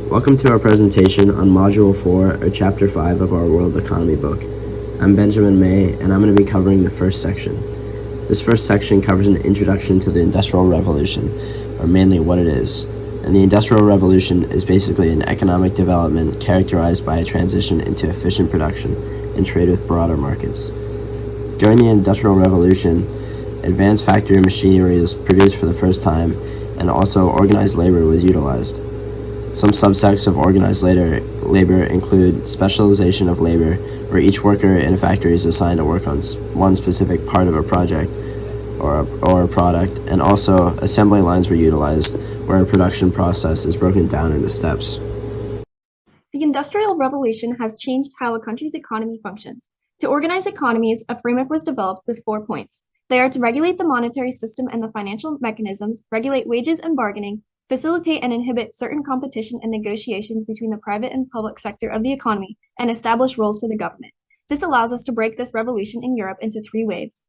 Welcome to our presentation on Module 4 or Chapter 5 of our World Economy book. I'm Benjamin May, and I'm going to be covering the first section. This first section covers an introduction to the Industrial Revolution, or mainly what it is. And the Industrial Revolution is basically an economic development characterized by a transition into efficient production and trade with broader markets. During the Industrial Revolution, advanced factory machinery was produced for the first time, and also organized labor was utilized. Some subsects of organized labor include specialization of labor, where each worker in a factory is assigned to work on one specific part of a project or a product, and also assembly lines were utilized, where a production process is broken down into steps. The Industrial Revolution has changed how a country's economy functions. To organize economies, a framework was developed with 4 points. They are to regulate the monetary system and the financial mechanisms, regulate wages and bargaining, facilitate and inhibit certain competition and negotiations between the private and public sector of the economy, and establish roles for the government. This allows us to break this revolution in Europe into 3 waves.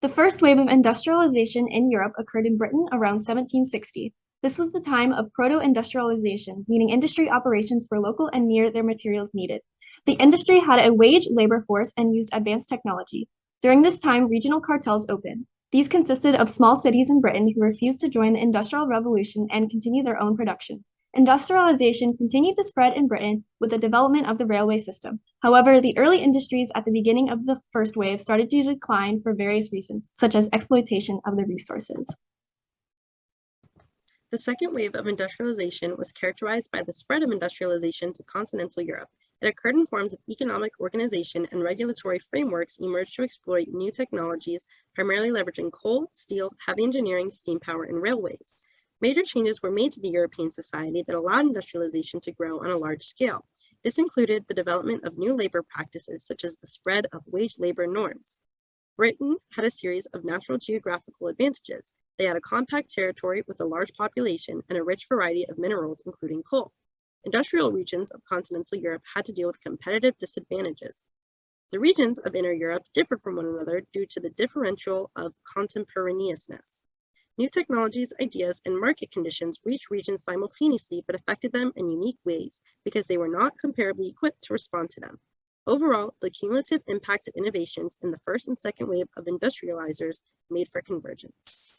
The first wave of industrialization in Europe occurred in Britain around 1760. This was the time of proto-industrialization, meaning industry operations were local and near their materials needed. The industry had a wage labor force and used advanced technology. During this time, regional cartels opened. These consisted of small cities in Britain who refused to join the Industrial Revolution and continue their own production. Industrialization continued to spread in Britain with the development of the railway system. However, the early industries at the beginning of the first wave started to decline for various reasons, such as exploitation of the resources. The second wave of industrialization was characterized by the spread of industrialization to continental Europe. It occurred in forms of economic organization, and regulatory frameworks emerged to exploit new technologies, primarily leveraging coal, steel, heavy engineering, steam power, and railways. Major changes were made to the European society that allowed industrialization to grow on a large scale. This included the development of new labor practices, such as the spread of wage labor norms. Britain had a series of natural geographical advantages. They had a compact territory with a large population and a rich variety of minerals, including coal. Industrial regions of continental Europe had to deal with competitive disadvantages. The regions of inner Europe differed from one another due to the differential of contemporaneousness. New technologies, ideas, and market conditions reached regions simultaneously but affected them in unique ways because they were not comparably equipped to respond to them. Overall, the cumulative impact of innovations in the first and second wave of industrializers made for convergence.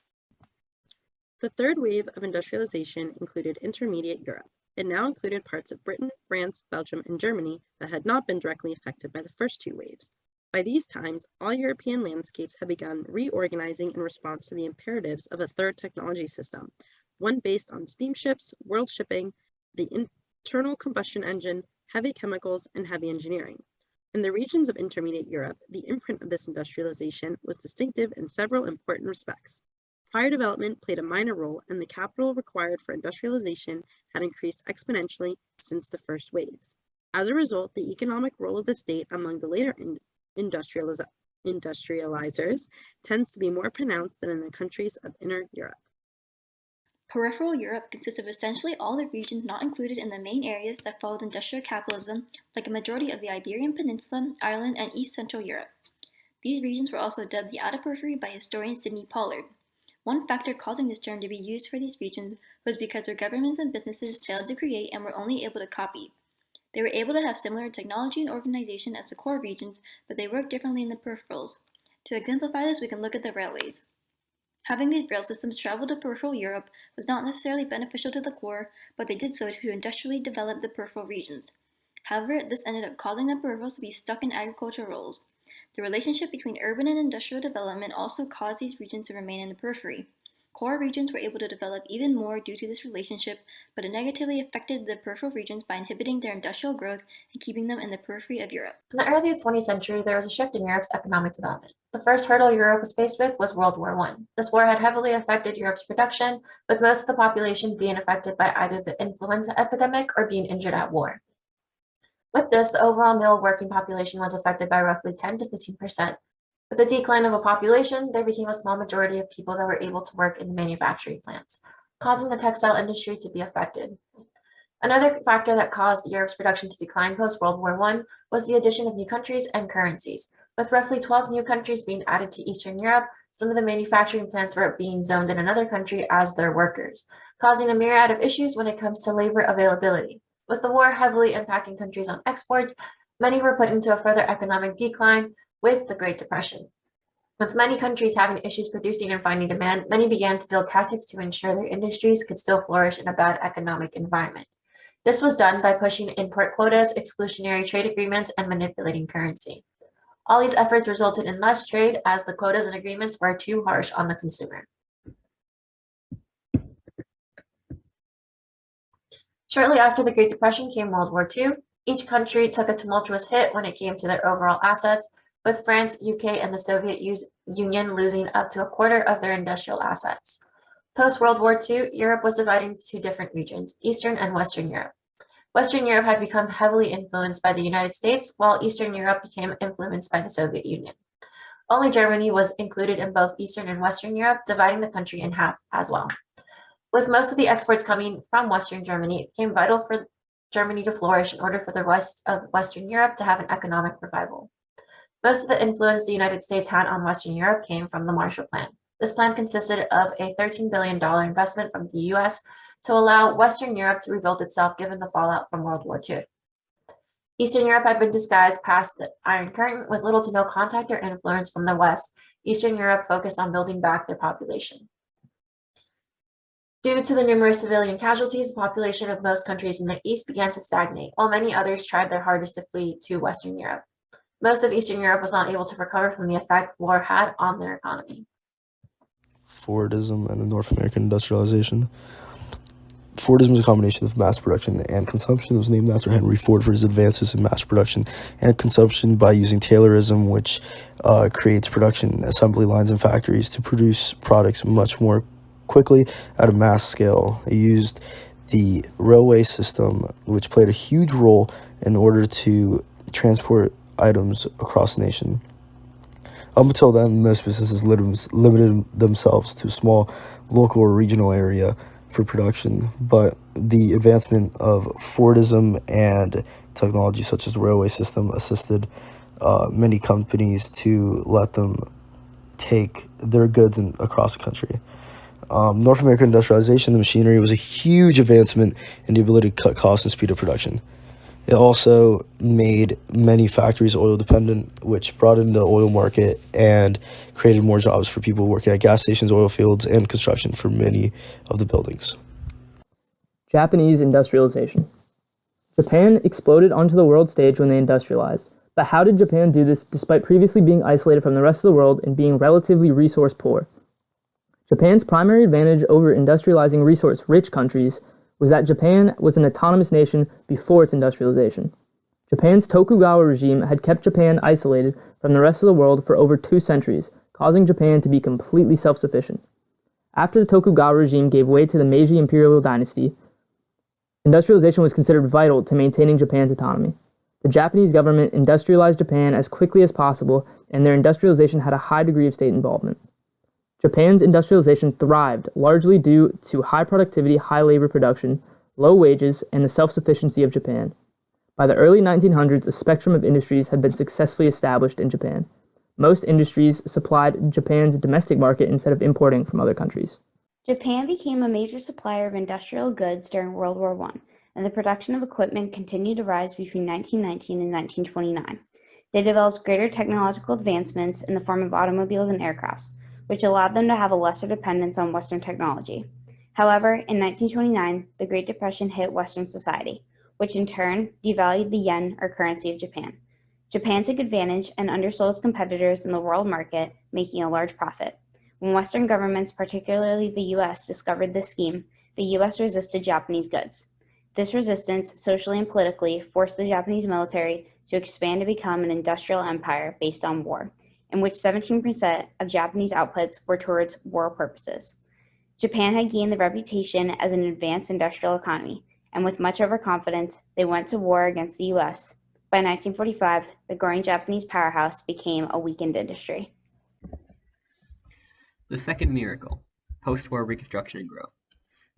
The third wave of industrialization included intermediate Europe. It now included parts of Britain, France, Belgium, and Germany that had not been directly affected by the first 2 waves. By these times, all European landscapes had begun reorganizing in response to the imperatives of a third technology system, one based on steamships, world shipping, the internal combustion engine, heavy chemicals, and heavy engineering. In the regions of intermediate Europe, the imprint of this industrialization was distinctive in several important respects. Prior development played a minor role, and the capital required for industrialization had increased exponentially since the first waves. As a result, the economic role of the state among the later industrializers tends to be more pronounced than in the countries of inner Europe. Peripheral Europe consists of essentially all the regions not included in the main areas that followed industrial capitalism, like a majority of the Iberian Peninsula, Ireland, and East Central Europe. These regions were also dubbed the outer periphery by historian Sidney Pollard. One factor causing this term to be used for these regions was because their governments and businesses failed to create and were only able to copy. They were able to have similar technology and organization as the core regions, but they worked differently in the peripherals. To exemplify this, we can look at the railways. Having these rail systems travel to peripheral Europe was not necessarily beneficial to the core, but they did so to industrially develop the peripheral regions. However, this ended up causing the peripherals to be stuck in agricultural roles. The relationship between urban and industrial development also caused these regions to remain in the periphery. Core regions were able to develop even more due to this relationship, but it negatively affected the peripheral regions by inhibiting their industrial growth and keeping them in the periphery of Europe. In the early 20th century, there was a shift in Europe's economic development. The first hurdle Europe was faced with was World War I. This war had heavily affected Europe's production, with most of the population being affected by either the influenza epidemic or being injured at war. With this, the overall male working population was affected by roughly 10 to 15%. With the decline of a population, there became a small majority of people that were able to work in the manufacturing plants, causing the textile industry to be affected. Another factor that caused Europe's production to decline post-World War I was the addition of new countries and currencies. With roughly 12 new countries being added to Eastern Europe, Some of the manufacturing plants were being zoned in another country as their workers, causing a myriad of issues when it comes to labor availability. With the war heavily impacting countries on exports, many were put into a further economic decline with the Great Depression. With many countries having issues producing and finding demand, many began to build tactics to ensure their industries could still flourish in a bad economic environment. This was done by pushing import quotas, exclusionary trade agreements, and manipulating currency. All these efforts resulted in less trade as the quotas and agreements were too harsh on the consumer. Shortly after the Great Depression came World War II. Each country took a tumultuous hit when it came to their overall assets, with France, UK, and the Soviet Union losing up to a quarter of their industrial assets. Post-World War II, Europe was divided into two different regions, Eastern and Western Europe. Western Europe had become heavily influenced by the United States, while Eastern Europe became influenced by the Soviet Union. Only Germany was included in both Eastern and Western Europe, dividing the country in half as well. With most of the exports coming from Western Germany, it became vital for Germany to flourish in order for the rest of Western Europe to have an economic revival. Most of the influence the United States had on Western Europe came from the Marshall Plan. This plan consisted of a $13 billion investment from the US to allow Western Europe to rebuild itself given the fallout from World War II. Eastern Europe had been disguised past the Iron Curtain with little to no contact or influence from the West. Eastern Europe focused on building back their population. Due to the numerous civilian casualties, the population of most countries in the East began to stagnate, while many others tried their hardest to flee to Western Europe. Most of Eastern Europe was not able to recover from the effect war had on their economy. Fordism and the North American industrialization. Fordism is a combination of mass production and consumption. It was named after Henry Ford for his advances in mass production and consumption by using Taylorism, which creates production assembly lines in factories to produce products much more quickly at a mass scale. It used the railway system, which played a huge role in order to transport items across the nation. Up until then, most businesses limited themselves to a small local or regional area for production, but the advancement of Fordism and technology such as the railway system assisted many companies to let them take their goods across the country. North American industrialization, the machinery was a huge advancement in the ability to cut costs and speed up production. It also made many factories oil dependent, which broadened the oil market and created more jobs for people working at gas stations, oil fields, and construction for many of the buildings. Japanese industrialization. Japan exploded onto the world stage when they industrialized. But how did Japan do this despite previously being isolated from the rest of the world and being relatively resource poor? Japan's primary advantage over industrializing resource-rich countries was that Japan was an autonomous nation before its industrialization. Japan's Tokugawa regime had kept Japan isolated from the rest of the world for over 2 centuries, causing Japan to be completely self-sufficient. After the Tokugawa regime gave way to the Meiji Imperial Dynasty, industrialization was considered vital to maintaining Japan's autonomy. The Japanese government industrialized Japan as quickly as possible, and their industrialization had a high degree of state involvement. Japan's industrialization thrived largely due to high productivity, high labor production, low wages, and the self-sufficiency of Japan. By the early 1900s, a spectrum of industries had been successfully established in Japan. Most industries supplied Japan's domestic market instead of importing from other countries. Japan became a major supplier of industrial goods during World War I, and the production of equipment continued to rise between 1919 and 1929. They developed greater technological advancements in the form of automobiles and aircrafts, which allowed them to have a lesser dependence on Western technology. However, in 1929, the Great Depression hit Western society, which in turn devalued the yen or currency of Japan. Japan took advantage and undersold its competitors in the world market, making a large profit. When Western governments, particularly the US, discovered this scheme, the US resisted Japanese goods. This resistance, socially and politically, forced the Japanese military to expand to become an industrial empire based on war, in which 17% of Japanese outputs were towards war purposes. Japan had gained the reputation as an advanced industrial economy, and with much overconfidence, they went to war against the US. By 1945, the growing Japanese powerhouse became a weakened industry. The second miracle, post-war reconstruction and growth.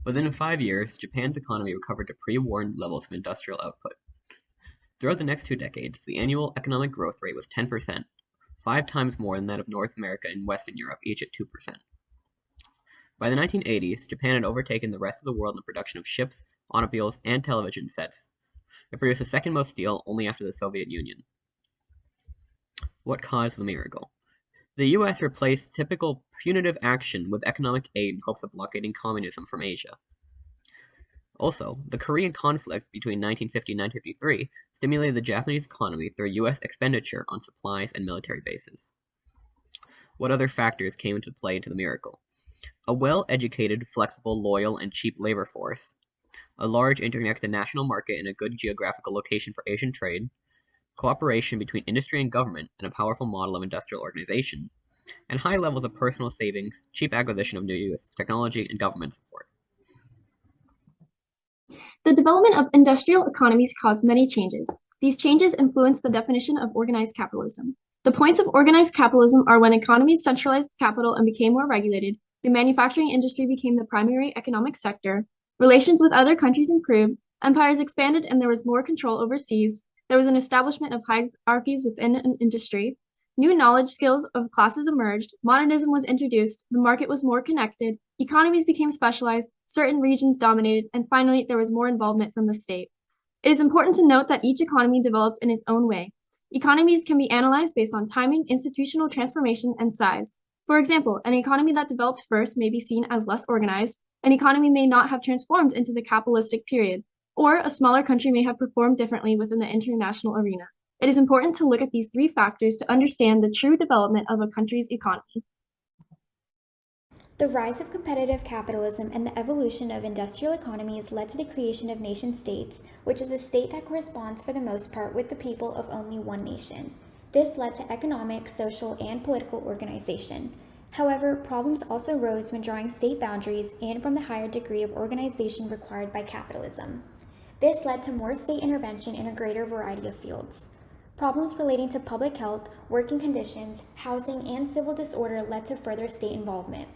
Within 5 years, Japan's economy recovered to pre-war levels of industrial output. Throughout the next 2 decades, the annual economic growth rate was 10%, 5 times more than that of North America and Western Europe, each at 2%. By the 1980s, Japan had overtaken the rest of the world in the production of ships, automobiles, and television sets. It produced the second most steel, only after the Soviet Union. What caused the miracle? The US replaced typical punitive action with economic aid in hopes of blockading communism from Asia. Also, the Korean conflict between 1950 and 1953 stimulated the Japanese economy through US expenditure on supplies and military bases. What other factors came into play into the miracle? A well-educated, flexible, loyal, and cheap labor force, a large interconnected national market and a good geographical location for Asian trade, cooperation between industry and government, and a powerful model of industrial organization, and high levels of personal savings, cheap acquisition of new US technology, and government support. The development of industrial economies caused many changes. These changes influenced the definition of organized capitalism. The points of organized capitalism are when economies centralized capital and became more regulated, the manufacturing industry became the primary economic sector, relations with other countries improved, empires expanded and there was more control overseas, there was an establishment of hierarchies within an industry, new knowledge skills of classes emerged, modernism was introduced, the market was more connected, economies became specialized, certain regions dominated, and finally there was more involvement from the state. It is important to note that each economy developed in its own way. Economies can be analyzed based on timing, institutional transformation, and size. For example, an economy that developed first may be seen as less organized, an economy may not have transformed into the capitalistic period, or a smaller country may have performed differently within the international arena. It is important to look at these three factors to understand the true development of a country's economy. The rise of competitive capitalism and the evolution of industrial economies led to the creation of nation-states, which is a state that corresponds for the most part with the people of only one nation. This led to economic, social, and political organization. However, problems also rose when drawing state boundaries and from the higher degree of organization required by capitalism. This led to more state intervention in a greater variety of fields. Problems relating to public health, working conditions, housing, and civil disorder led to further state involvement.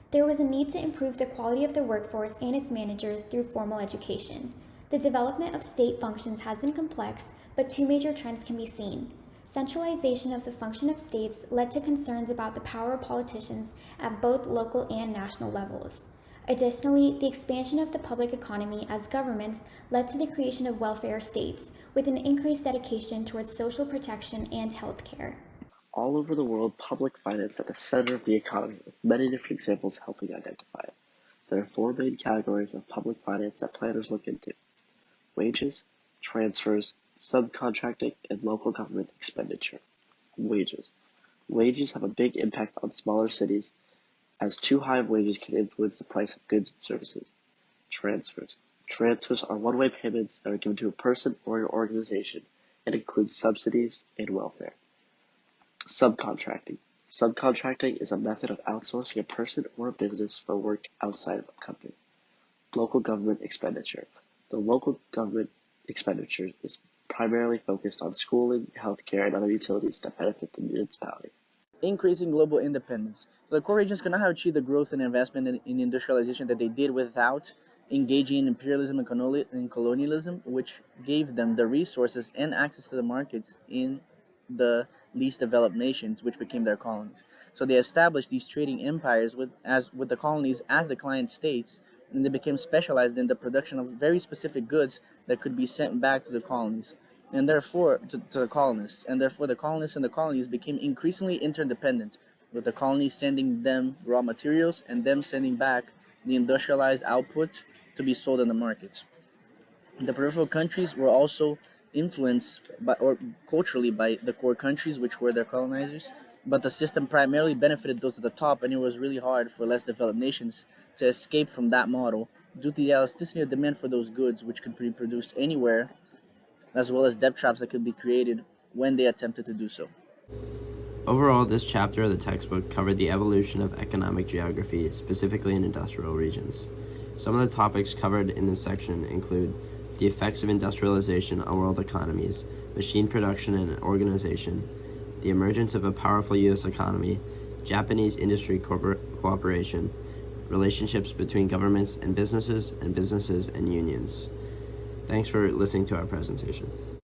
There was a need to improve the quality of the workforce and its managers through formal education. The development of state functions has been complex, but two major trends can be seen. Centralization of the function of states led to concerns about the power of politicians at both local and national levels. Additionally, the expansion of the public economy as governments led to the creation of welfare states, with an increased dedication towards social protection and health care. All over the world, public finance is at the center of the economy, with many different examples helping identify it. There are four main categories of public finance that planners look into: wages, transfers, subcontracting, and local government expenditure. Wages. Wages have a big impact on smaller cities, as too high of wages can influence the price of goods and services. Transfers. Transfers are one-way payments that are given to a person or an organization and include subsidies and welfare. Subcontracting. Subcontracting is a method of outsourcing a person or a business for work outside of a company. Local government expenditure. The local government expenditure is primarily focused on schooling, healthcare, and other utilities that benefit the municipality. Increasing global independence. So the core regions cannot have achieved the growth and investment in industrialization that they did without engaging in imperialism and colonialism, which gave them the resources and access to the markets in the least developed nations, which became their colonies. So they established these trading empires with the colonies as the client states, and they became specialized in the production of very specific goods that could be sent back to the colonies, and therefore to the colonists. And therefore the colonists and the colonies became increasingly interdependent, with the colonies sending them raw materials and them sending back the industrialized output to be sold in the markets. The peripheral countries were also influenced culturally by the core countries, which were their colonizers, but the system primarily benefited those at the top, and it was really hard for less developed nations to escape from that model due to the elasticity of demand for those goods, which could be produced anywhere, as well as debt traps that could be created when they attempted to do so. Overall, this chapter of the textbook covered the evolution of economic geography, specifically in industrial regions. Some of the topics covered in this section include the effects of industrialization on world economies, machine production and organization, the emergence of a powerful U.S. economy, Japanese industry cooperation, relationships between governments and businesses and unions. Thanks for listening to our presentation.